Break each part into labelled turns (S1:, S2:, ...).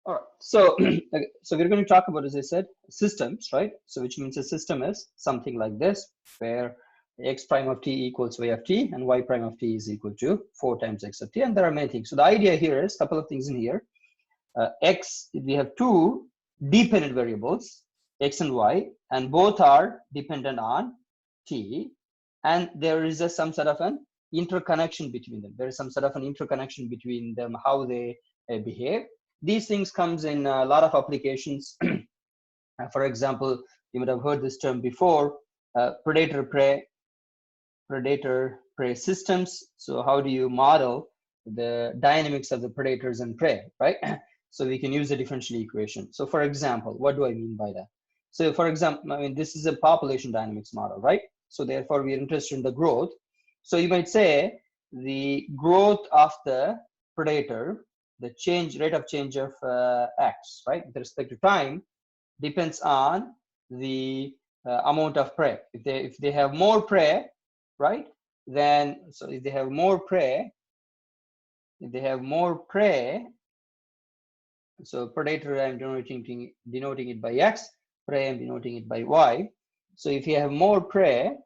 S1: All right. So, okay, so we're going to talk about, as I said, systems, right? So, which means a system is something like this, where x prime of t equals y of t, and y prime of t is equal to 4 times x of t, and there are many things. So, the idea here is a couple of things in here. X, we have two dependent variables, x and y, and both are dependent on t, and there is some sort of an interconnection between them. There is some sort of an interconnection between them, how they behave. These things comes in a lot of applications. For example, you might have heard this term before, predator-prey systems. So how do you model the dynamics of the predators and prey, right? So we can use a differential equation. So for example, what do I mean by that? So for example, I mean, this is a population dynamics model, right? So therefore we are interested in the growth. So you might say the growth of the predator, the rate of change of x, right, with respect to time, depends on the amount of prey. If they have more prey, right, then so if they have more prey, so predator I'm denoting it by x, prey I'm denoting it by y. So if you have more prey,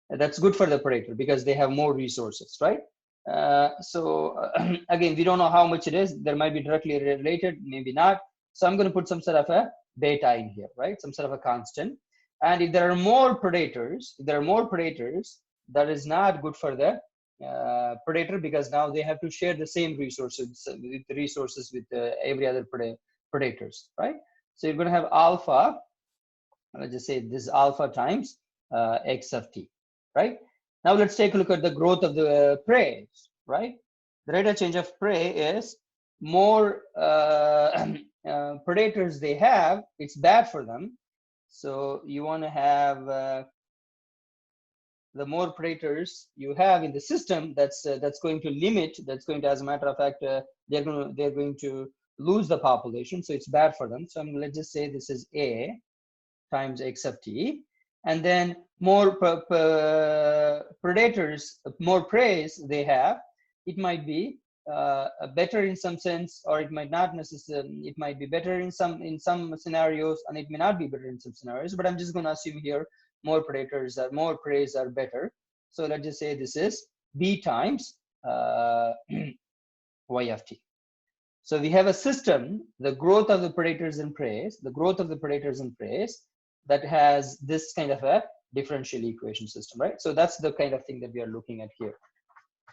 S1: that's good for the predator because they have more resources, right? Again, we don't know how much it is. There might be directly related, maybe not. So I'm going to put some sort of a beta in here, right? Some sort of a constant. And if there are more predators, that is not good for the predator, because now they have to share the same resources with every other predators, right? So you're going to have alpha. Let's just say this alpha times x of t, right? Now let's take a look at the growth of the prey, right? The rate of change of prey is more predators they have, it's bad for them. So you want to have the more predators you have in the system, that's going to limit, that's going to, as a matter of fact, they're going to lose the population. So it's bad for them. So let's just say this is a times x of t, and then more predators, more prey they have, it might be better in some sense, or it might not necessarily. It might be better in some scenarios, and it may not be better in some scenarios. But I'm just going to assume here more predators are more preys are better. So let's just say this is b times y of t. So we have a system, the growth of the predators and preys, that has this kind of a differential equation system, right? So that's the kind of thing that we are looking at here.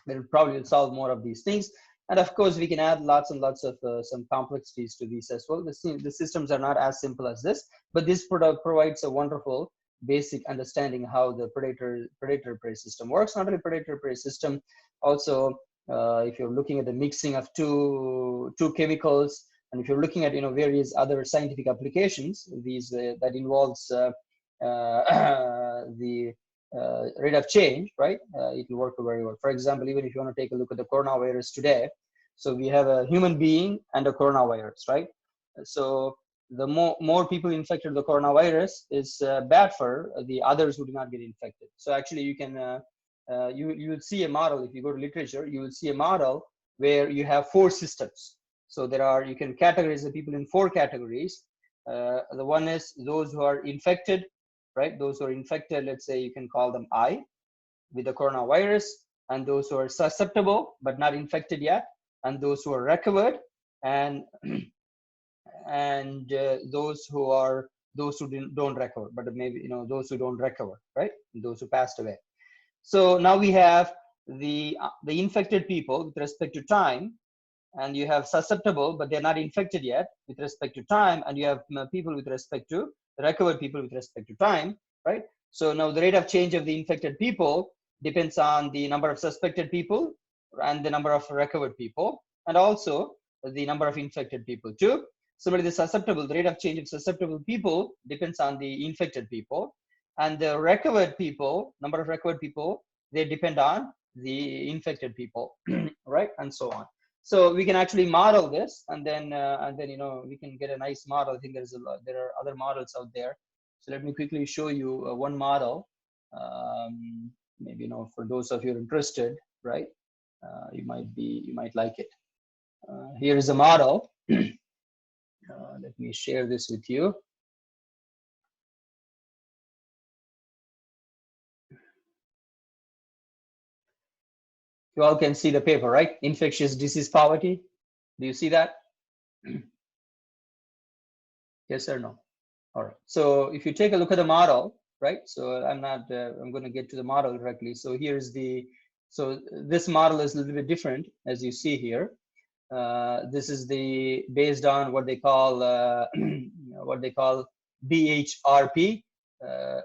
S1: We'll probably solve more of these things. And of course, we can add lots and lots of some complexities to these as well. The systems are not as simple as this, but this provides a wonderful basic understanding how the predator-prey system works. Not only predator-prey system, also if you're looking at the mixing of two chemicals, and if you're looking at various other scientific applications, these that involves the rate of change, right? It will work very well. For example, even if you want to take a look at the coronavirus today, so we have a human being and a coronavirus, right? So the more people infected with the coronavirus is bad for the others who do not get infected. So actually, you can you will see a model. If you go to literature, you will see a model where you have 4 systems. So you can categorize the people in 4 categories. The one is those who are infected, right? Those who are infected, let's say you can call them I, with the coronavirus, and those who are susceptible but not infected yet, and those who are recovered, and those who don't recover, but maybe those who don't recover, right? Those who passed away. So now we have the infected people with respect to time, and you have susceptible but they're not infected yet with respect to time, and you have people with respect to recovered people with respect to time, right? So now the rate of change of the infected people depends on the number of suspected people and the number of recovered people, and also the number of infected people too. Similarly, the rate of change of susceptible people depends on the infected people, and the recovered people, number of recovered people, they depend on the infected people, right? And so on. So we can actually model this, and then we can get a nice model. I think there are other models out there. So let me quickly show you one model. Maybe for those of you who are interested, right? You might like it. Here is a model. Let me share this with you. You all can see the paper, right? Infectious disease poverty. Do you see that? Yes or no? All right. So if you take a look at the model, right? So I'm going to get to the model directly. So here's so this model is a little bit different, as you see here. This is based on what they call BHRP,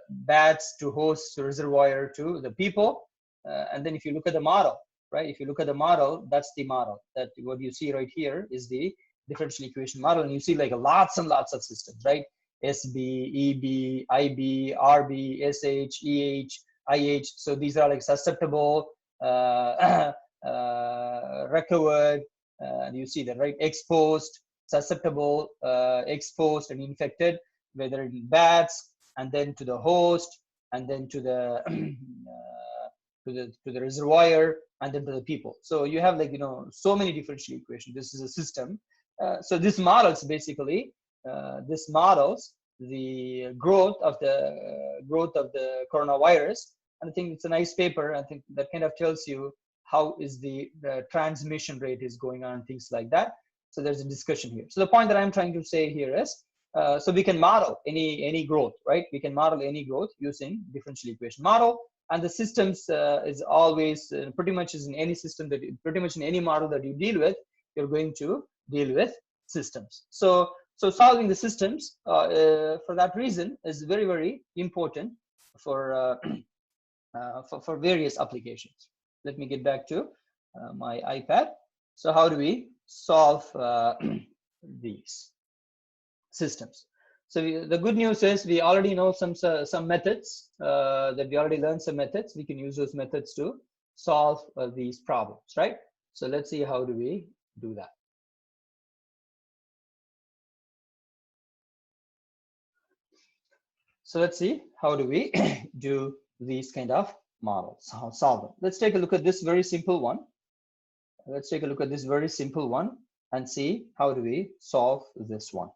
S1: bats to host to reservoir to the people. And then if you look at the model, right? If you look at the model, that's the model. That what you see right here is the differential equation model, and you see like lots and lots of systems, right? SB, EB, IB, RB, SH, EH, IH. So these are like susceptible, recovered, and you see that, right? Exposed, susceptible, exposed, and infected, whether in bats, and then to the host, and then to the to the reservoir, and then to the people. So you have like so many differential equations. This is a system. So this models basically this models the growth of the coronavirus. And I think it's a nice paper. I think that kind of tells you how is the transmission rate is going on, things like that. So there's a discussion here. So the point that I'm trying to say here is, so we can model any growth, right? We can model any growth using differential equation model. And the systems is always pretty much is in any system that pretty much in any model that you deal with, you're going to deal with systems. So solving the systems for that reason is very, very important for various applications. Let me get back to my iPad. So how do we solve these systems? So the good news is we already know some methods that we already learned some methods. We can use those methods to solve these problems, right? So let's see how do we do that. So let's see how do we do these kind of models, how solve them. Let's take a look at this very simple one. Let's take a look at this very simple one and see how do we solve this one.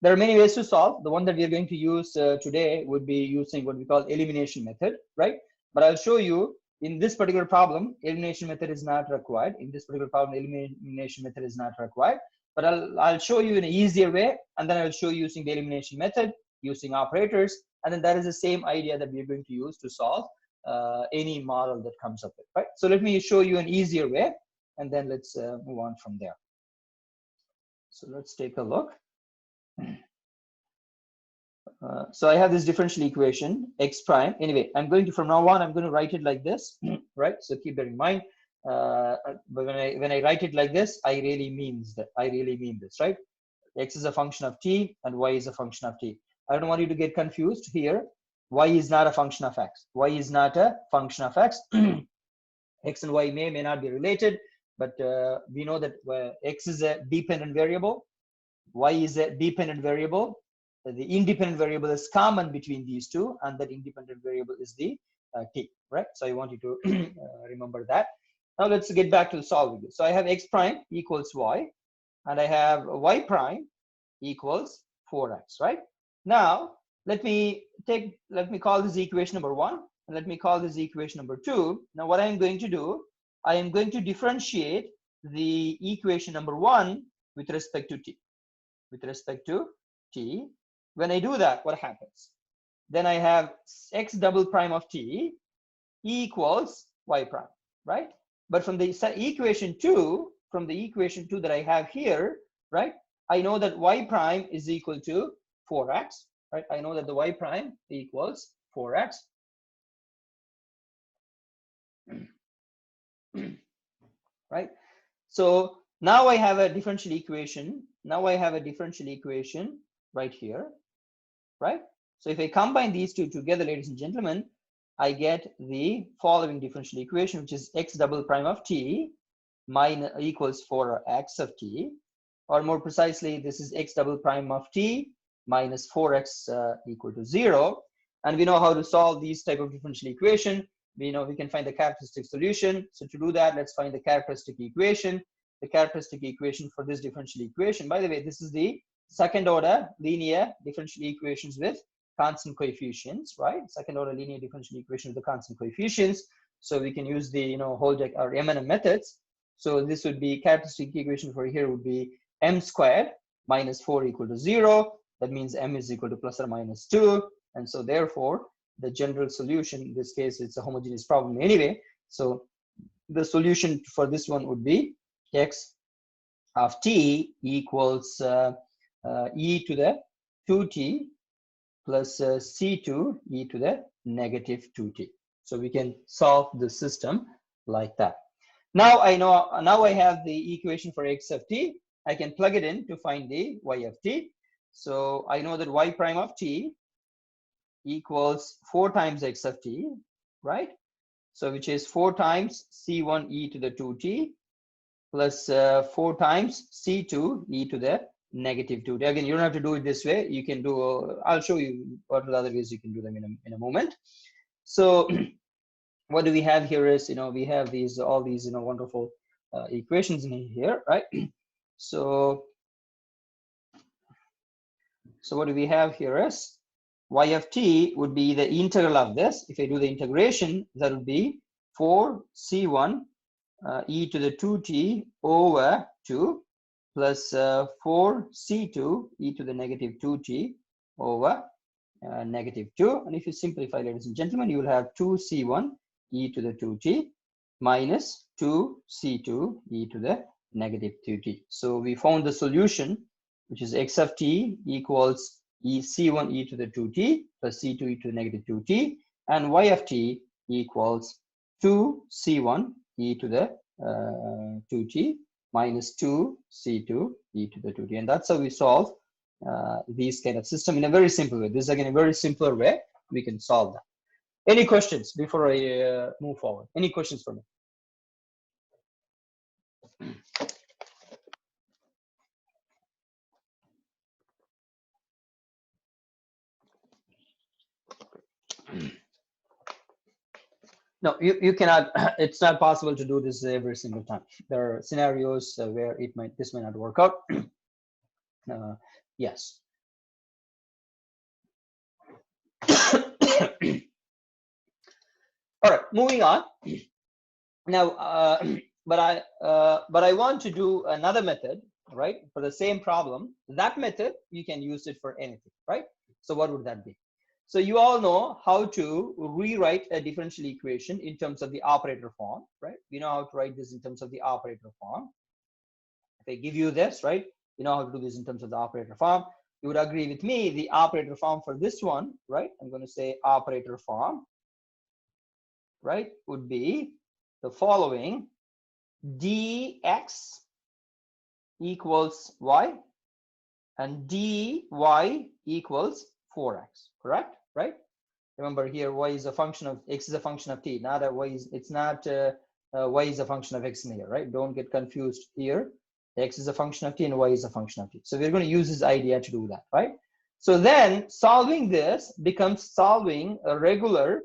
S1: There are many ways to solve. The one that we are going to use today would be using what we call elimination method, right? But I'll show you in this particular problem, elimination method is not required. In this particular problem, elimination method is not required. But I'll show you in an easier way, and then I'll show you using the elimination method, using operators, and then that is the same idea that we're going to use to solve any model that comes up with, right? So let me show you an easier way, and then let's move on from there. So let's take a look. So I have this differential equation x prime. Anyway, I'm going to, from now on, I'm going to write it like this, right? So keep that in mind. But when I write it like this, I really mean this, right? X is a function of t and y is a function of t. I don't want you to get confused here. Y is not a function of x. Y is not a function of x. X and y may not be related, but we know that x is a dependent variable, y is a dependent variable. The independent variable is common between these two, and that independent variable is the t, right? So I want you to remember that. Now let's get back to solving this. So I have x prime equals y, and I have y prime equals 4x, right? Now let me call this equation number 1, and let me call this equation number 2. Now what I'm going to do, I am going to differentiate the equation number 1 with respect to t. With respect to t. When I do that, what happens? Then I have x double prime of t equals y prime, right? But from the equation 2, that I have here, right? I know that y prime is equal to 4x, right? I know that the y prime equals 4x. Right? So now I have a differential equation. Now I have a differential equation right here, right? So if I combine these two together, ladies and gentlemen, I get the following differential equation, which is x double prime of t minus equals 4x of t, or more precisely, this is x double prime of t minus 4x equal to 0. And we know how to solve these type of differential equation. We know we can find the characteristic solution. So to do that, let's find the characteristic equation. The characteristic equation for this differential equation. By the way, this is the second order linear differential equations with constant coefficients, right? Second order linear differential equations with the constant coefficients. So we can use the Holdek or M&M methods. So this would be characteristic equation for here would be m squared minus 4 equal to 0. That means m is equal to plus or minus 2. And so therefore, the general solution, in this case, it's a homogeneous problem anyway. So the solution for this one would be x of t equals e to the 2t plus c2 e to the negative 2t. So we can solve the system like that. Now I have the equation for x of t. I can plug it in to find the y of t. So I know that y prime of t equals 4 times x of t, right? So which is 4 times c1 e to the 2t plus 4 times c2 e to the negative 2t. Again, you don't have to do it this way. You can do, I'll show you what are the other ways you can do them in a moment. So what do we have here is, we have all these, wonderful equations in here, right? So what do we have here is y of t would be the integral of this. If I do the integration, that would be 4 c1 e to the 2t over 2 plus 4 c2 e to the negative 2t over negative 2. And if you simplify, ladies and gentlemen, you will have 2 c1 e to the 2t minus 2 c2 e to the negative 2t. So we found the solution, which is x of t equals c1 e to the 2t plus c2 e to the negative 2t, and y of t equals 2 c1 e to the 2t minus 2 c2 e to the 2t. And that's how we solve these kind of system in a very simple way. This is again a very simpler way we can solve that. Any questions before I move forward? Any questions for me? No, you cannot. It's not possible to do this every single time. There are scenarios where this may not work out. Yes. All right, moving on. Now, but I want to do another method, right, for the same problem. That method you can use it for anything, right? So what would that be? So you all know how to rewrite a differential equation in terms of the operator form, right? You know how to write this in terms of the operator form. If I give you this, right, you know how to do this in terms of the operator form. You would agree with me, the operator form for this one, right? I'm going to say operator form, right, would be the following: dx equals y and dy equals 4x, correct? Right? Remember here, y is a function of x is a function of t, not a y is, it's not y is a function of x in here, right? Don't get confused here. X is a function of t and y is a function of t. So we're going to use this idea to do that, right? So then solving this becomes solving a regular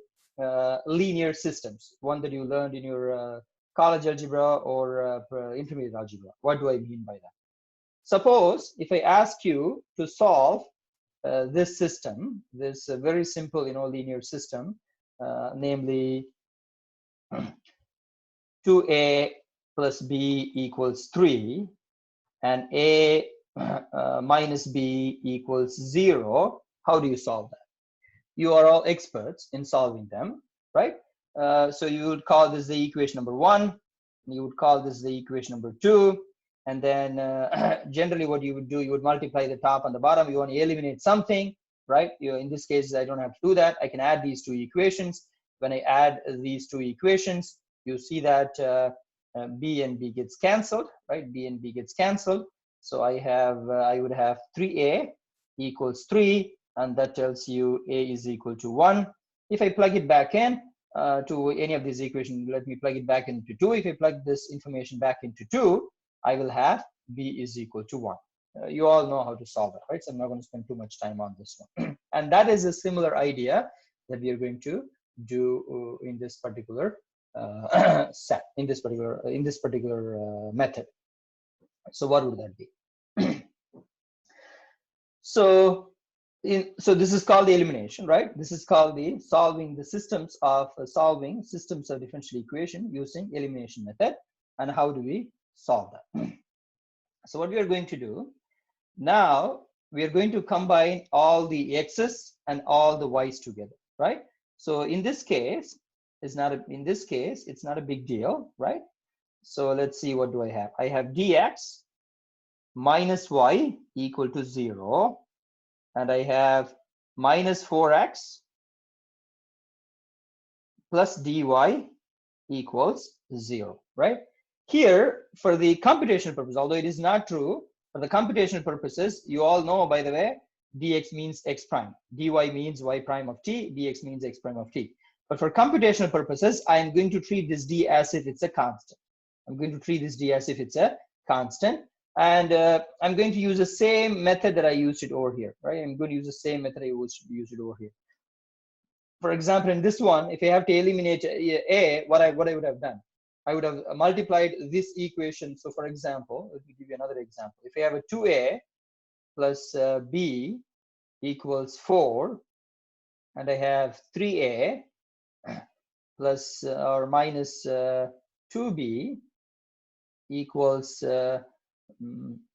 S1: linear systems, one that you learned in your college algebra or intermediate algebra. What do I mean by that? Suppose if I ask you to solve this system, this very simple, linear system, namely 2a plus b equals 3 and a minus b equals 0. How do you solve that? You are all experts in solving them, right? So you would call this the equation number 1. You would call this the equation number 2. And then generally what you would do, you would multiply the top and the bottom. You want to eliminate something, right? In this case, I don't have to do that. I can add these two equations. When I add these two equations, you see that b and b gets canceled, right? B and b gets canceled. So I would have 3a equals 3, and that tells you a is equal to 1. If I plug it back in to any of these equations, let me plug it back into 2. If I plug this information back into 2, I will have b is equal to 1. You all know how to solve it, right? So I'm not going to spend too much time on this one. And that is a similar idea that we are going to do in this particular set, in this particular method. So what would that be? So so this is called the elimination, right? This is called the solving the systems of differential equation using elimination method. And how do we solve that? So what we are going to do now, we are going to combine all the x's and all the y's together, right? So in this case, it's not a big deal, right? So let's see, what do I have? I have dx minus y equal to 0, and I have minus 4x plus dy equals 0, right? Here, for the computational purpose, although it is not true, for the computational purposes, you all know, by the way, dx means x prime, dy means y prime of t, dx means x prime of t. But for computational purposes, I am going to treat this d as if it's a constant. I'm going to treat this d as if it's a constant. And I'm going to use the same method that I used it over here, right? I'm going to use the same method I used it over here. For example, in this one, if I have to eliminate a, what I would have done, I would have multiplied this equation. So for example, let me give you another example. If I have a 2a plus b equals 4, and I have 3a plus or minus 2b equals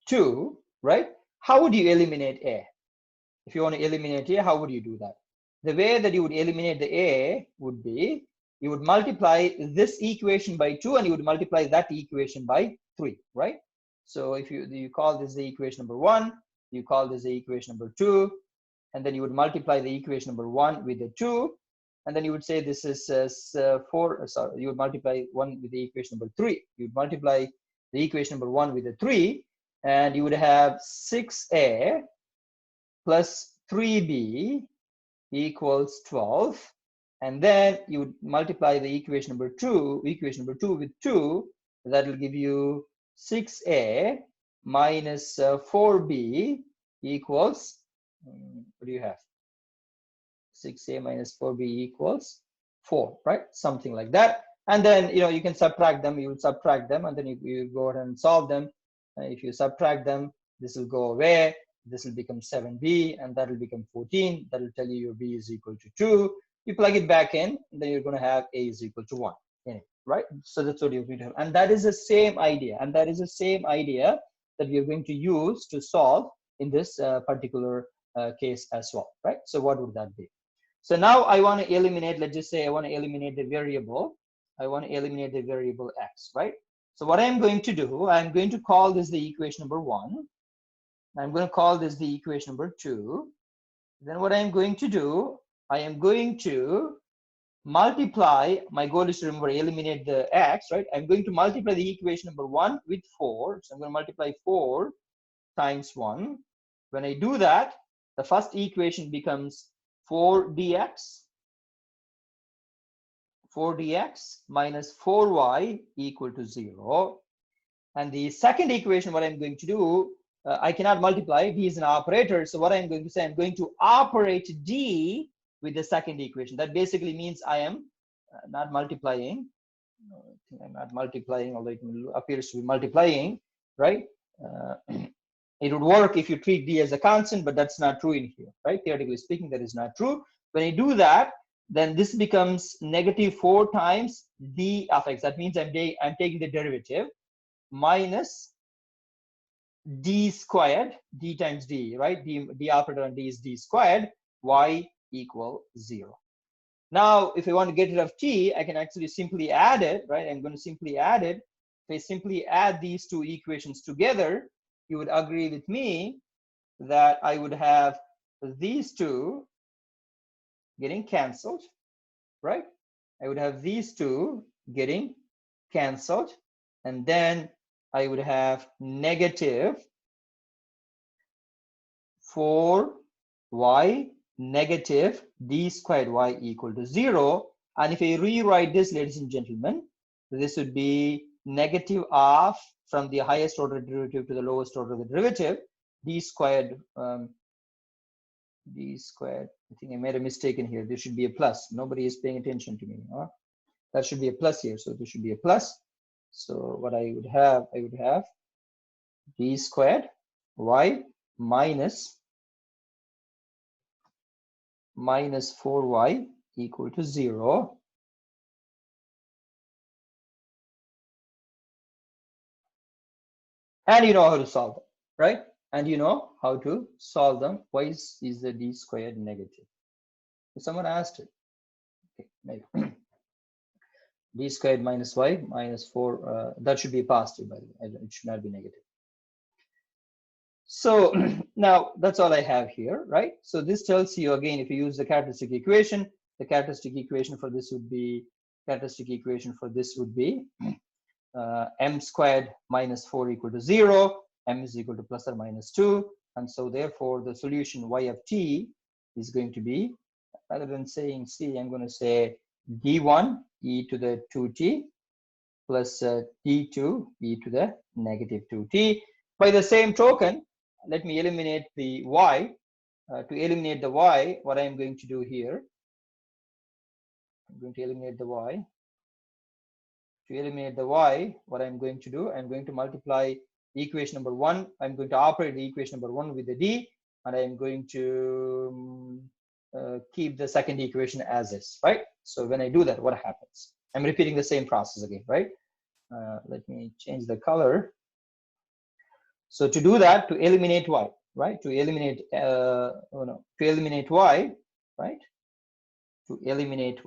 S1: 2, right? How would you eliminate a? If you want to eliminate a, how would you do that? The way that you would eliminate the a would be, you would multiply this equation by 2 and you would multiply that equation by 3, right? So if you call this the equation number 1, you call this the equation number 2, and then you would multiply the equation number 1 with the 2, and then you would say this is 4, sorry, you would multiply 1 with the equation number 3. You would multiply the equation number 1 with the 3, and you would have 6a plus 3b equals 12, and then you would multiply the equation number 2 with 2. That will give you 6a minus 4b equals, what do you have? 6a minus 4b equals 4, right? Something like that. And then you can subtract them. You will subtract them, and then you go ahead and solve them. If you subtract them, this will go away. This will become 7b, and that will become 14. That will tell you your b is equal to 2. You plug it back in, and then you're going to have a is equal to 1 in it, right? So that's what you're going to have. And that is the same idea. And that is the same idea that we are going to use to solve in this particular case as well, right? So what would that be? So now I want to eliminate, let's just say I want to eliminate the variable. I want to eliminate the variable x, right? So what I'm going to do, I'm going to call this the equation number 1. I'm going to call this the equation number 2. Then what I'm going to do, I am going to multiply, my goal is to remember eliminate the x, right? I'm going to multiply the equation number 1 with 4. So I'm going to multiply 4 times 1. When I do that, the first equation becomes 4dx minus 4y equal to 0. And the second equation, what I'm going to do, I cannot multiply, d is an operator. So what I'm going to say, I'm going to operate d with the second equation. That basically means I am not multiplying. I'm not multiplying, although it appears to be multiplying, right? It would work if you treat d as a constant, but that's not true in here, right? Theoretically speaking, that is not true. When I do that, then this becomes negative 4 times d of x. That means I'm taking the derivative minus d squared, d times d, right? D operator on d is d squared, y equal 0. Now, if I want to get rid of t, I can actually simply add it, right? I'm going to simply add it. If I simply add these two equations together, you would agree with me that I would have these two getting canceled, right? I would have these two getting canceled, and then I would have negative 4y negative d squared y equal to 0. And if I rewrite this, ladies and gentlemen, this would be negative of, from the highest order derivative to the lowest order of the derivative, d squared, I think I made a mistake in here. There should be a plus. Nobody is paying attention to me. Huh? That should be a plus here. So there should be a plus. So what I would have d squared y minus minus 4y equal to 0. And you know how to solve them, right? And you know how to solve them. Why is the d squared negative? Someone asked it. Okay, maybe. D squared minus y minus 4, that should be positive, by the way. It should not be negative. So now that's all I have here, right? So this tells you, again, if you use the characteristic equation for this would be, m squared minus 4 equal to 0, m is equal to plus or minus 2. And so therefore the solution y of t is going to be, rather than saying c, I'm going to say d1 e to the 2t plus d2 e to the negative 2t. By the same token, let me eliminate the y. To eliminate the y, what I'm going to do here, I'm going to eliminate the y. To eliminate the y, what I'm going to do, I'm going to multiply equation number 1. I'm going to operate the equation number 1 with the d, and I'm going to keep the second equation as is, right? So when I do that, what happens? I'm repeating the same process again, right? Let me change the color. So to do that, to eliminate y, right? To eliminate, to eliminate y, right? To eliminate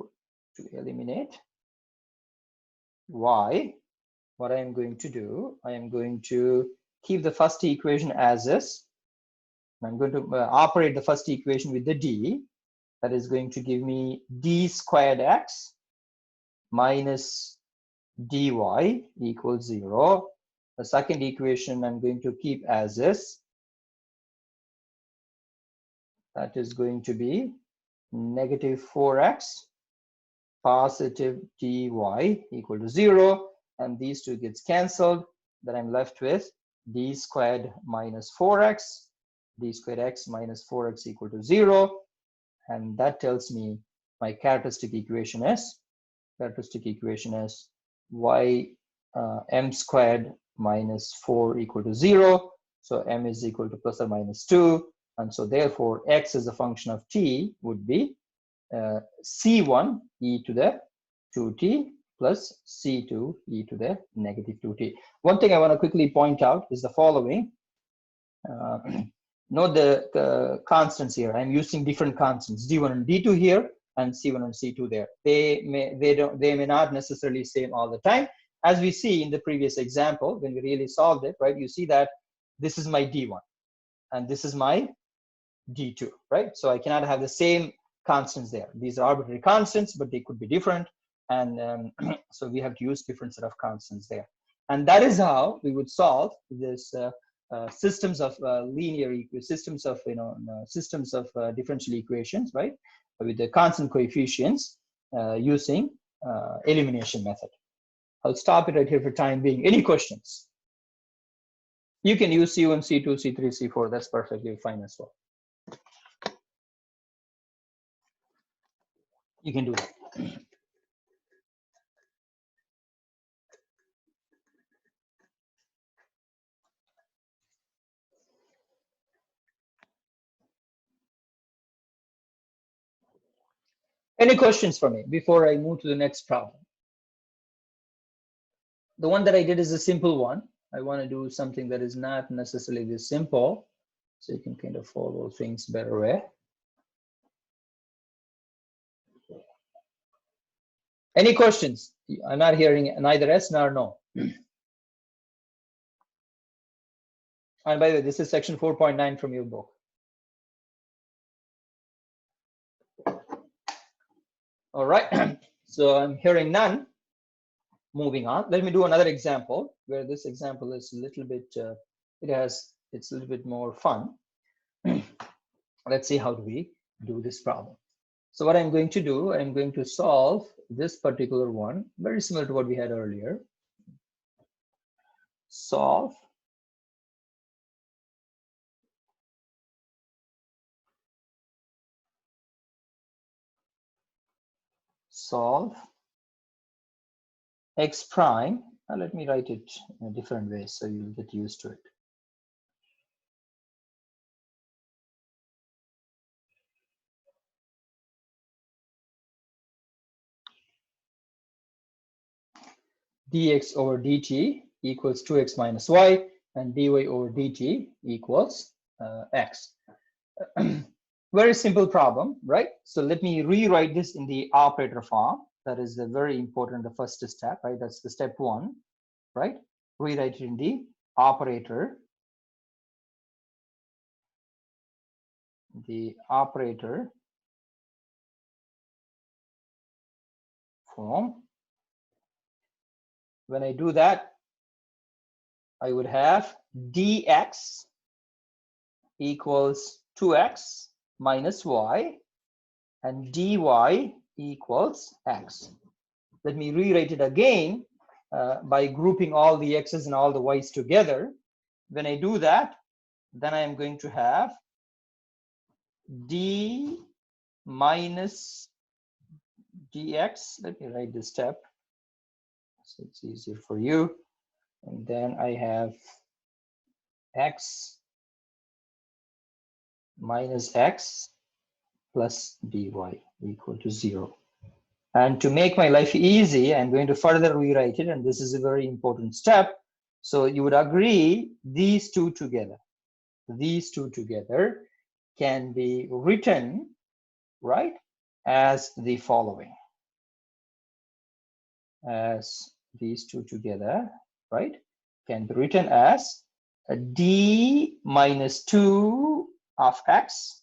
S1: y, what I am going to do, I am going to keep the first equation as is. I'm going to operate the first equation with the d. That is going to give me d squared x minus dy equals 0. The second equation I'm going to keep as is. That is going to be negative 4x positive dy equal to 0. And these two gets cancelled. Then I'm left with d squared minus 4x, d squared x minus 4x equal to 0. And that tells me my characteristic equation is y m squared minus 4 equal to 0. So m is equal to plus or minus 2. And so therefore x as a function of t would be c1 e to the 2t plus c2 e to the negative 2t. One thing I want to quickly point out is the following. Note the constants here. I'm using different constants, d1 and d2 here, and c1 and c2 there. They may not necessarily same all the time. As we see in the previous example, when we really solved it, right? You see that this is my d1 and this is my d2, right? So I cannot have the same constants there. These are arbitrary constants, but they could be different. And so we have to use different set of constants there. And that is how we would solve this systems of differential equations, right? With the constant coefficients using elimination method. I'll stop it right here for time being. Any questions? You can use C1, C2, C3, C4. That's perfectly fine as well. You can do that. Any questions for me before I move to the next problem? The one that I did is a simple one. I want to do something that is not necessarily this simple, so you can kind of follow things better way. Any questions? I'm not hearing neither yes nor no. And by the way, this is section 4.9 from your book. All right, so I'm hearing none. Moving on, let me do another example where this example is a little bit, it's a little bit more fun. Let's see how do we do this problem. So what I'm going to do, I'm going to solve this particular one, very similar to what we had earlier. Solve x prime. Now let me write it in a different way so you'll get used to it. dx over dt equals 2x minus y, and dy over dt equals x. Very simple problem, right? So let me rewrite this in the operator form. That is the very important, the first step, right? That's the step one, right? Rewrite it in the operator. The operator form. When I do that, I would have dx equals 2x minus y, and dy equals x. Let me rewrite it again by grouping all the x's and all the y's together. When I do that, then I am going to have d minus dx. Let me write this step so it's easier for you. And then I have x minus x plus dy equal to 0. And to make my life easy, I'm going to further rewrite it, and this is a very important step. So you would agree these two together can be written, right, as the following. As these two together, right, can be written as a d minus 2 of x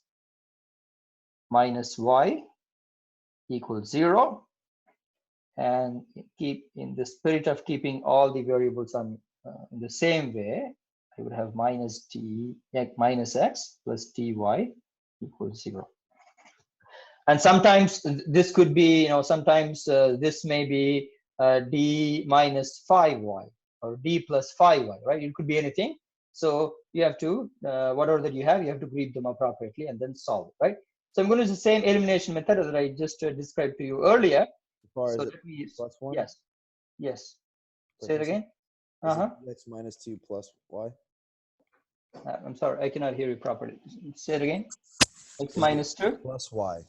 S1: minus y equals 0, and keep in the spirit of keeping all the variables on in the same way, I would have minus x plus dy equals 0. And sometimes this could be, sometimes this may be d minus 5y or d plus 5y, right? It could be anything. So you have to, whatever that you have to group them appropriately and then solve it, right? So I'm going to use the same elimination method that I just described to you earlier. So let me,
S2: plus 1?
S1: Yes. Say it again.
S2: X minus 2 plus y.
S1: I'm sorry, I cannot hear you properly. Say it again. X minus 2
S2: plus y.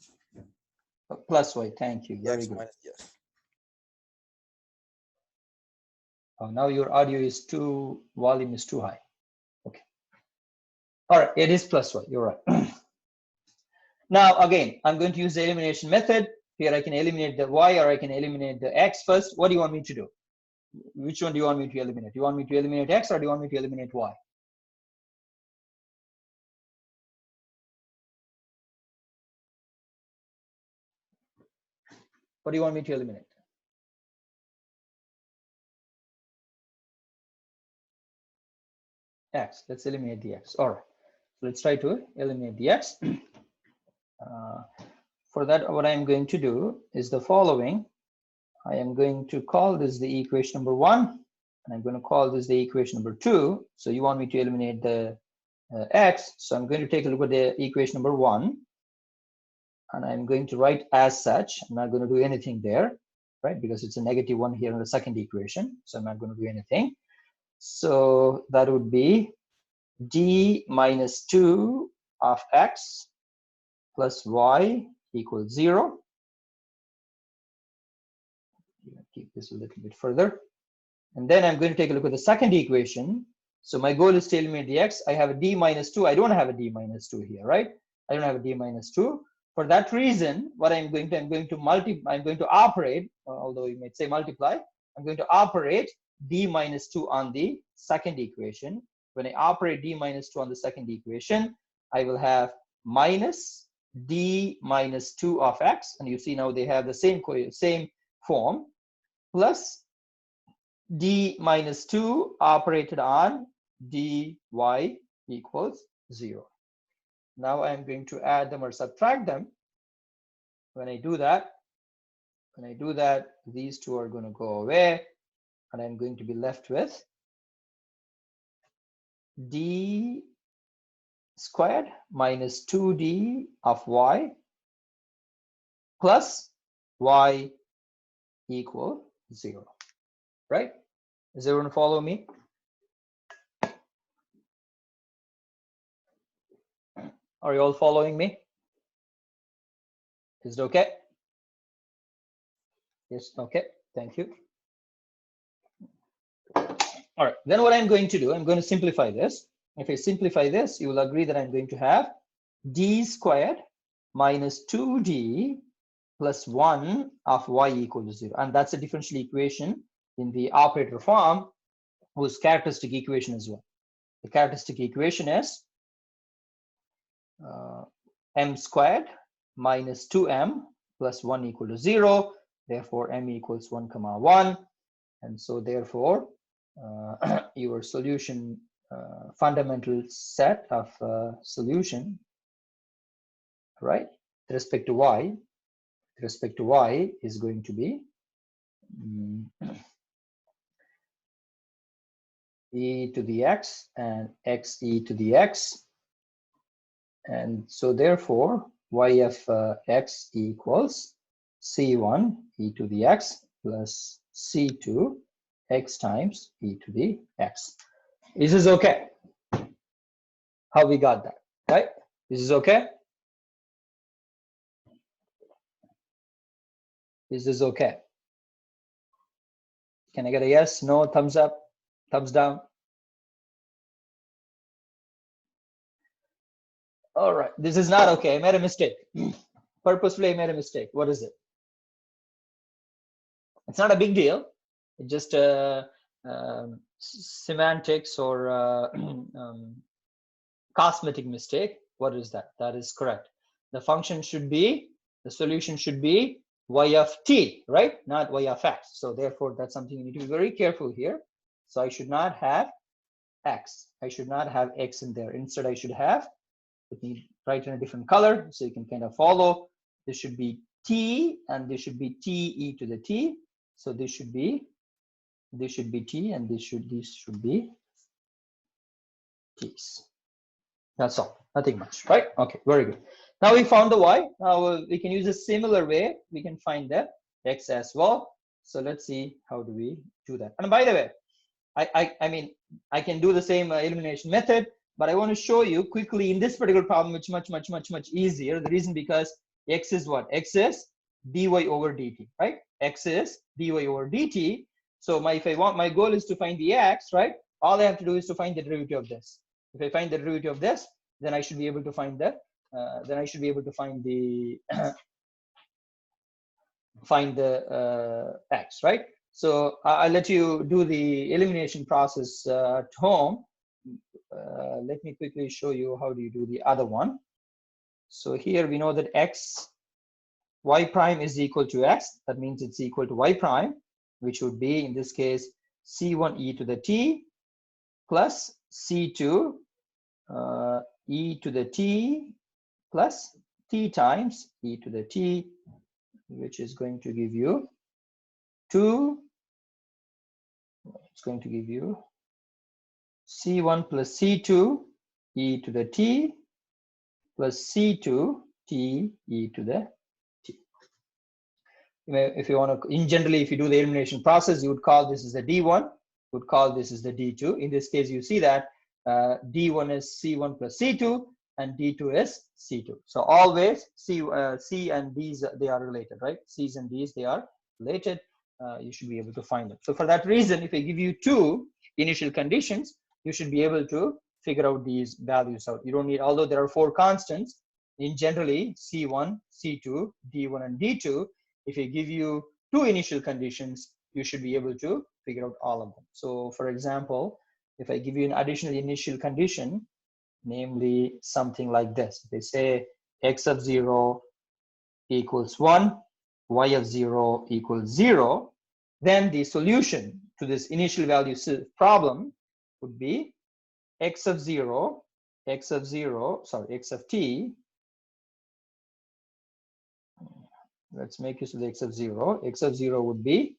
S1: Plus y. Thank you. Very good.
S2: Yes.
S1: Oh, now your audio is volume is too high. Okay. All right, it is plus y. You're right. Now, again, I'm going to use the elimination method. Here I can eliminate the y or I can eliminate the x first. What do you want me to do? Which one do you want me to eliminate? Do you want me to eliminate x or do you want me to eliminate y? What do you want me to eliminate? X. Let's eliminate the x. All right. So let's try to eliminate the x. For that, what I'm going to do is the following. I am going to call this the equation number 1, and I'm going to call this the equation number 2. So you want me to eliminate the x. So I'm going to take a look at the equation number 1, and I'm going to write as such. I'm not going to do anything there, right? Because it's a negative 1 here in the second equation. So I'm not going to do anything. So that would be d minus 2 of x plus y equals 0. Keep this a little bit further. And then I'm going to take a look at the second equation. So my goal is to eliminate the x. I have a d minus 2. I don't have a d minus 2 here, right? I don't have a d minus 2. For that reason, what I'm going to operate, although you might say multiply, I'm going to operate d minus 2 on the second equation. When I operate d minus 2 on the second equation, I will have minus d minus 2 of x, and you see now they have the same form, plus d minus 2 operated on dy equals 0. Now I'm going to add them or subtract them. When I do that, these two are going to go away, and I'm going to be left with d squared minus 2d of y plus y equal 0, right? Is everyone follow me? Are you all following me? Is it okay? Yes, okay, thank you. All right, then what I'm going to do, I'm going to simplify this. If I simplify this, you will agree that I'm going to have d squared minus 2d plus 1 of y equal to 0. And that's a differential equation in the operator form, whose characteristic equation as well. The characteristic equation is m squared minus 2m plus 1 equal to 0. Therefore, m equals 1 comma 1. And so therefore, your solution fundamental set of solution, right, with respect to y, is going to be e to the x and x e to the x. And so therefore, y of x equals c1 e to the x plus c2 x times e to the x. Is this okay? How we got that, right? This is okay? Is this okay? Can I get a yes, no, thumbs up, thumbs down? All right, this is not okay. I made a mistake. Purposefully, I made a mistake. What is it? It's not a big deal. It's just semantics or cosmetic mistake. What is that? That is correct. The function should be, the solution should be y of t, right? Not y of x. So therefore, that's something you need to be very careful here. So I should not have x. I should not have x in there. Instead, I should have, let me write in a different color so you can kind of follow. This should be t, and this should be t e to the t. So this should be t, and these should be t's. That's all, nothing much, right? Okay, very good. Now we found the y. Now we can use a similar way. We can find the x as well. So let's see how do we do that. And by the way, I mean, I can do the same elimination method, but I want to show you quickly in this particular problem, which much easier. The reason because x is what? X is dy over dt, right? X is dy over dt. So my goal is to find the x, right? All I have to do is to find the derivative of this. If I find the derivative of this, then I should be able to find the x, right? So I'll let you do the elimination process at home. Let me quickly show you how do you do the other one. So here we know that y prime is equal to x. That means it's equal to y prime, which would be in this case c1 e to the t plus c2 e to the t plus t times e to the t, which is going to give you 2. It's going to give you c1 plus c2 e to the t plus c2 t e to the t. If you want to, generally, if you do the elimination process, you would call this as the d1, would call this as the d2. In this case, you see that d1 is c1 plus c2 and d2 is c2. So always c and d's, they are related, right? C's and d's, they are related. You should be able to find them. So for that reason, if I give you 2 initial conditions, you should be able to figure out these values out. You don't need, although there are 4 constants, in generally c1, c2, d1 and d2, if I give you 2 initial conditions, you should be able to figure out all of them. So for example, if I give you an additional initial condition, namely something like this, they say x of 0 equals 1, y of 0 equals 0, then the solution to this initial value problem would be x of t, let's make use of the x of 0. X of 0 would be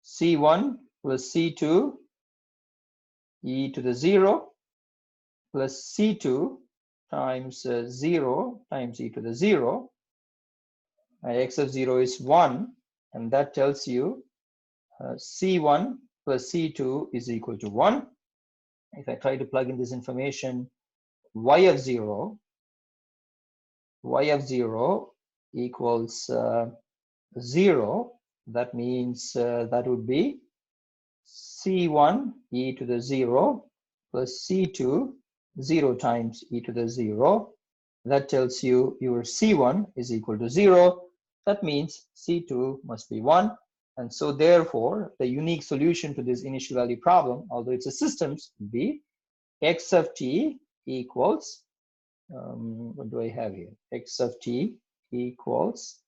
S1: c1 plus c2 e to the 0 plus c2 times 0 times e to the 0. X of 0 is 1, and that tells you c1 plus c2 is equal to 1. If I try to plug in this information, y of 0 equals 0. That means that would be C1 e to the 0 plus C2 0 times e to the 0. That tells you your C1 is equal to 0. That means C2 must be 1. And so therefore, the unique solution to this initial value problem, although it's a systems, would be x of t equals, what do I have here? X of t equals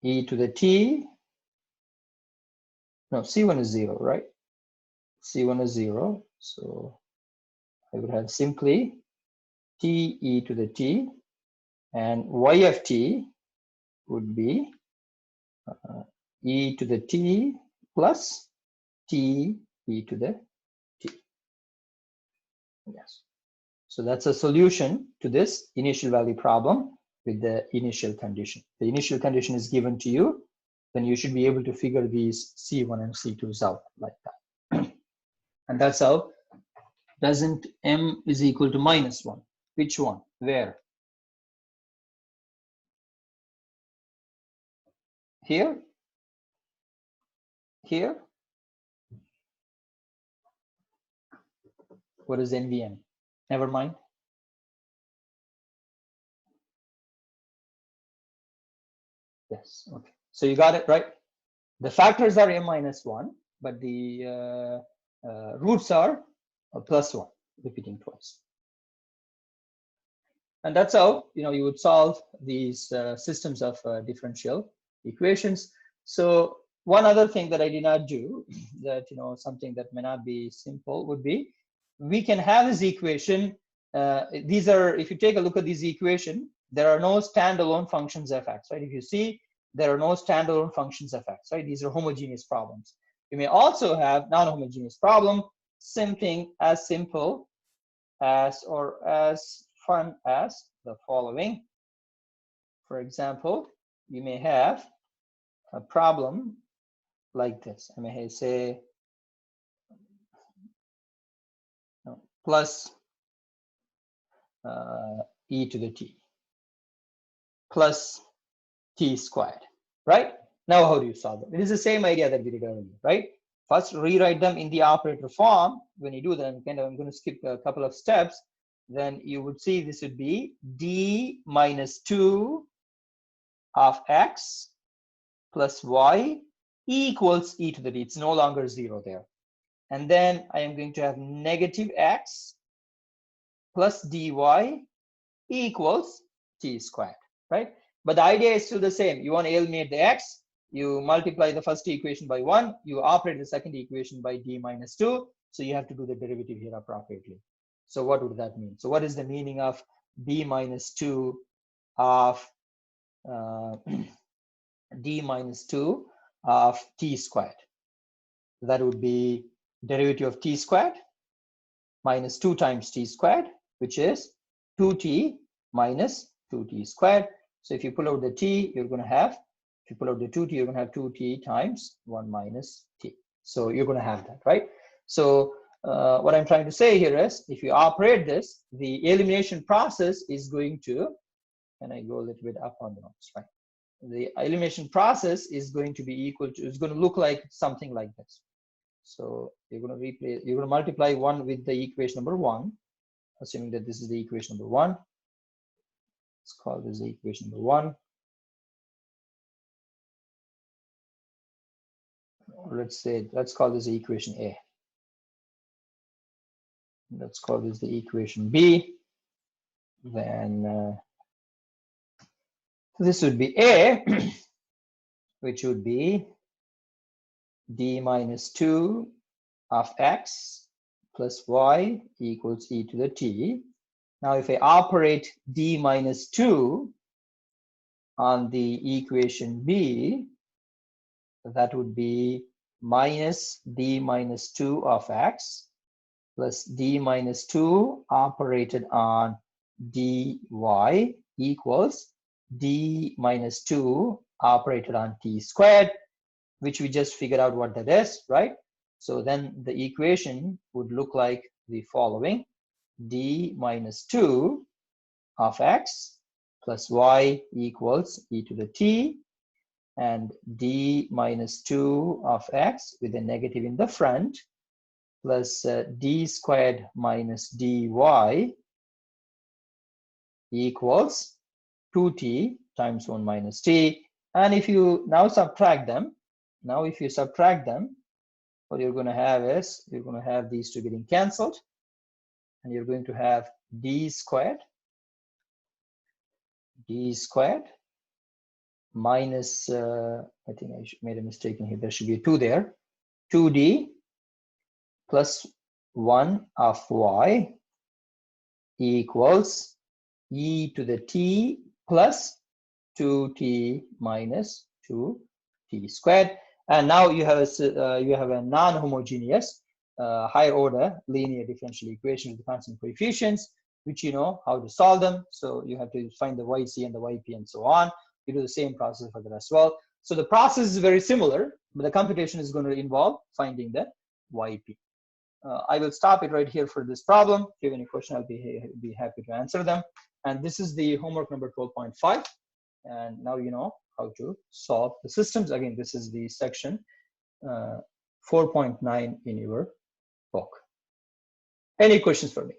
S1: e to the t. No, C1 is 0, right? C1 is 0. So I would have simply t e to the t, and y of t would be e to the t plus t e to the t. Yes. So that's a solution to this initial value problem with the initial condition. The initial condition is given to you, then you should be able to figure these C1 and C2s out like that. And that's how. Doesn't m is equal to -1? Which one? Where? Here? Here? What is NVM? Never mind. Yes, okay. So you got it, right? The factors are m-1, but the roots are +1, repeating twice. And that's how you would solve these systems of differential equations. So one other thing that I did not do, that something that may not be simple, would be we can have this equation. These are, if you take a look at this equation, there are no standalone functions f(x), right? If you see, there are no standalone functions f(x), right? These are homogeneous problems. You may also have non-homogeneous problem, something as simple as or as fun as the following. For example, you may have a problem like this. I may say plus e to the t plus t squared, right? Now, how do you solve it? It is the same idea that we did earlier, right? First, rewrite them in the operator form. When you do that, I'm going to skip a couple of steps. Then you would see this would be d minus 2 of x plus y equals e to the t. It's no longer 0 there. And then I am going to have negative x plus dy equals t squared, right? But the idea is still the same. You want to eliminate the x, you multiply the first equation by 1, you operate the second equation by d minus 2, so you have to do the derivative here appropriately. So what would that mean? So what is the meaning of d minus 2 of d minus 2 of t squared? That would be derivative of t squared minus 2 times t squared, which is 2t minus 2t squared. So if you pull out the t, you're going to have, if you pull out the 2t, you're going to have 2t times 1 minus t. So you're going to have that, right? So what I'm trying to say here is, if you operate this, the elimination process is going to, and I go a little bit up on the notes, right? The elimination process is going to be equal to, it's going to look like something like this. So you're going to replace, you're going to multiply 1 with the equation number 1, assuming that this is the equation number 1. Let's call this the equation number 1. Let's call this the equation A. Let's call this the equation B. Then this would be A, which would be d minus 2 of x plus y equals e to the t. Now, if I operate d minus 2 on the equation B, that would be minus d minus 2 of x plus d minus 2 operated on dy equals d minus 2 operated on t squared, which we just figured out what that is, right? So then the equation would look like the following: d minus 2 of x plus y equals e to the t. and d minus 2 of x with a negative in the front plus d squared minus dy equals 2t times 1 minus t. And if you now subtract them, what you're going to have is you're going to have these two getting cancelled, and you're going to have d squared minus I think I made a mistake in here, there should be a 2 there, 2d plus 1 of y equals e to the t plus 2t minus 2t squared. And now you have a non-homogeneous higher order linear differential equation with constant coefficients, which you know how to solve them. So you have to find the yc and the yp and so on. You do the same process for that as well. So the process is very similar, but the computation is going to involve finding the yp. I will stop it right here for this problem. If you have any question, I'll be happy to answer them. And this is the homework number 12.5. And now you know how to solve the systems. Again, this is the section 4.9 in your book. Any questions for me?